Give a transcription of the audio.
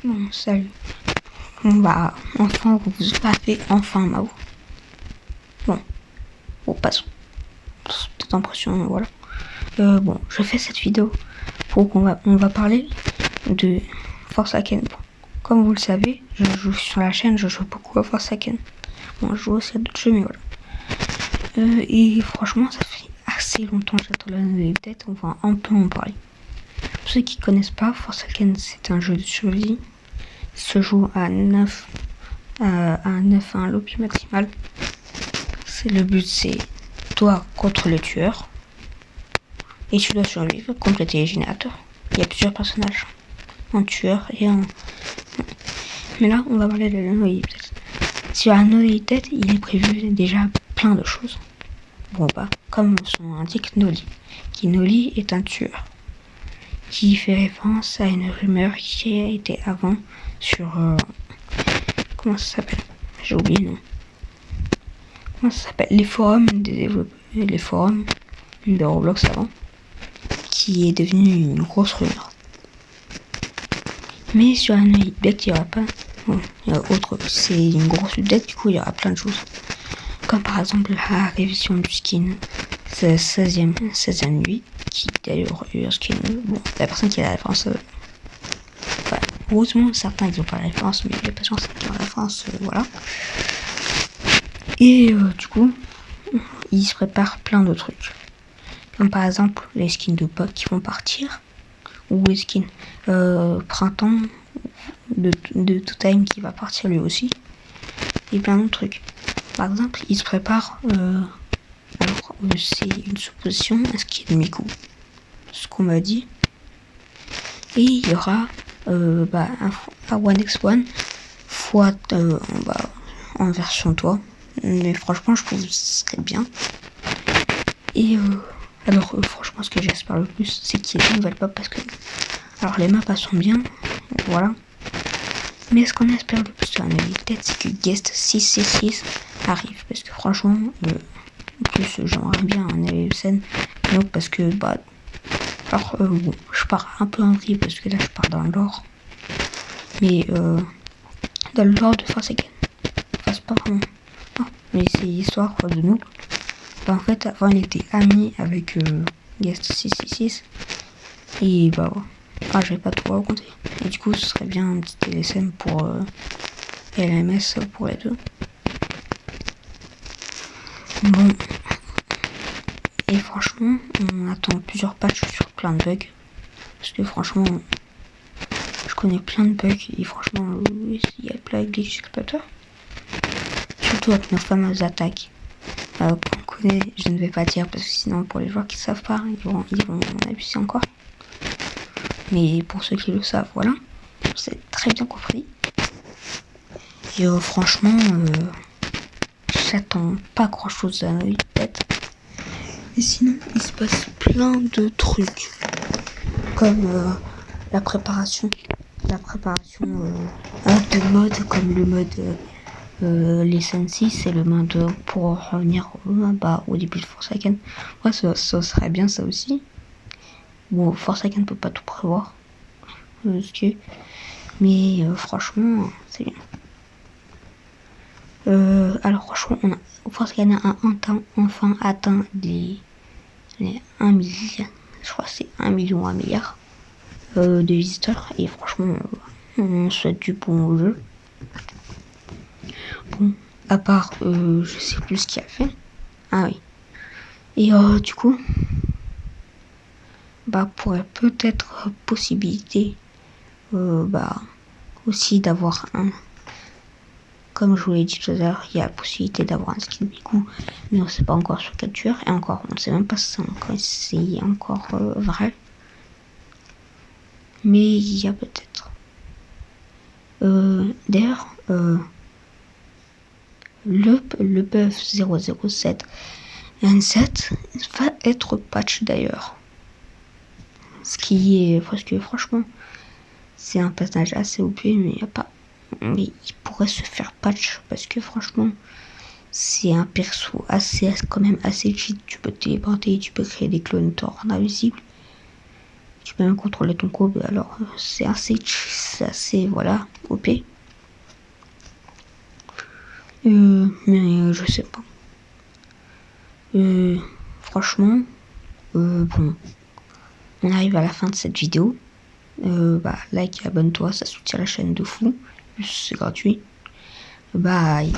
Bon, salut. Bon, bah, enfin, vous avez enfin ma voix. Bon, passons. Cette impression, voilà. Bon, je fais cette vidéo pour on va parler de Forsaken. Bon, comme vous le savez, je joue sur la chaîne, je joue beaucoup à Forsaken. Bon, je joue aussi à d'autres jeux, mais voilà. Et franchement, ça fait assez longtemps que j'attends la nouvelle update, on va un peu en parler. Pour ceux qui connaissent pas, Forsaken, c'est un jeu de survie. Il se joue à 9 à un lobby maximal. Le but, c'est toi contre le tueur. Et tu dois survivre, compléter les générateurs. Il y a plusieurs personnages. Un tueur et un... Mais là, on va parler de la nouvelle update. Sur la nouvelle update, il est prévu déjà plein de choses. Bon, bah, comme son nom indique, Noli. Qui Noli est un tueur. Qui fait référence à une rumeur qui a été avant sur... comment ça s'appelle? J'ai oublié le nom. Comment ça s'appelle? Les forums des développeurs. Les forums de Roblox avant. Qui est devenu une grosse rumeur. Mais sur un update, il n'y aura pas. Bon, il y a autre. C'est une grosse update, du coup, il y aura plein de choses. Comme par exemple la révision du skin. C'est 16e nuit. Qui d'ailleurs le skin. Bon, la personne qui a la référence. Enfin, heureusement, certains ils n'ont pas la référence, mais les patients qui ont la référence, voilà. Et du coup, ils se préparent plein de trucs. Comme par exemple les skins de Pog qui vont partir. Ou les skins printemps de Tout Time qui va partir lui aussi. Et plein d'autres trucs. Par exemple, il se prépare. Alors, c'est une supposition, un skin de Miku. Ce qu'on m'a dit. Et il y aura un One X One fois en version toi. Mais franchement, je trouve que ce serait bien. Et alors, franchement, ce que j'espère le plus, c'est qu'il y ait des nouvelles maps parce que. Alors, les maps elles sont bien. Voilà. Mais ce qu'on espère le plus sur la nouvelle tête, c'est que Guest 666 arrive. Parce que franchement, en plus, j'aimerais bien un ASN. Donc, parce que, alors, bon, je pars un peu en vrille parce que là, je pars dans le lore. Mais, dans le lore de Forsaken. Enfin, c'est pas vraiment. Non, mais c'est l'histoire de nous. Bah, en fait, avant, il était ami avec Guest 666. Et bah, je vais pas tout raconter. Et du coup, ce serait bien un petit TLSM pour LMS pour les deux. Bon. Et franchement, on attend plusieurs patchs sur plein de bugs. Parce que franchement, je connais plein de bugs. Et franchement, il y a plein de glitch exploiteurs. Surtout avec nos fameuses attaques. Qu'on connaît, je ne vais pas dire parce que sinon, pour les joueurs qui ne savent pas, ils vont en abuser encore. Mais pour ceux qui le savent, voilà. C'est très bien compris. Et franchement, j'attends pas grand chose à notre tête. Et sinon, il se passe plein de trucs. Comme la préparation de modes, comme le mode les Sun6, c'est le mode pour revenir au début de Forsaken. Ouais, ça serait bien ça aussi. Bon, Forsaken ne peut pas tout prévoir. Mais franchement, c'est bien. Alors franchement, Forsaken a enfin atteint les 1 million, je crois que c'est 1 million, 1 milliard de visiteurs. Et franchement, on souhaite du bon au jeu. Bon, à part, je sais plus ce qu'il a fait. Ah oui. Et du coup, pourrait peut-être possibilité aussi d'avoir un. Comme je vous l'ai dit tout à l'heure, il y a la possibilité d'avoir un skin Miku, mais on ne sait pas encore sur quel tueur. Et encore, on ne sait même pas si c'est encore vrai. Mais il y a peut-être. D'ailleurs, le buff 007 N7 va être patch d'ailleurs. Ce qui est, parce que franchement, c'est un personnage assez OP, mais il y a pas. Mais il pourrait se faire patch parce que franchement, c'est un perso quand même assez cheat. Tu peux téléporter, tu peux créer des clones Thor invisibles. Tu peux même contrôler ton cob, alors c'est assez, voilà, OP. Mais je sais pas. Franchement, bon, on arrive à la fin de cette vidéo. Like et abonne-toi, ça soutient la chaîne de fou. C'est gratuit. Bye.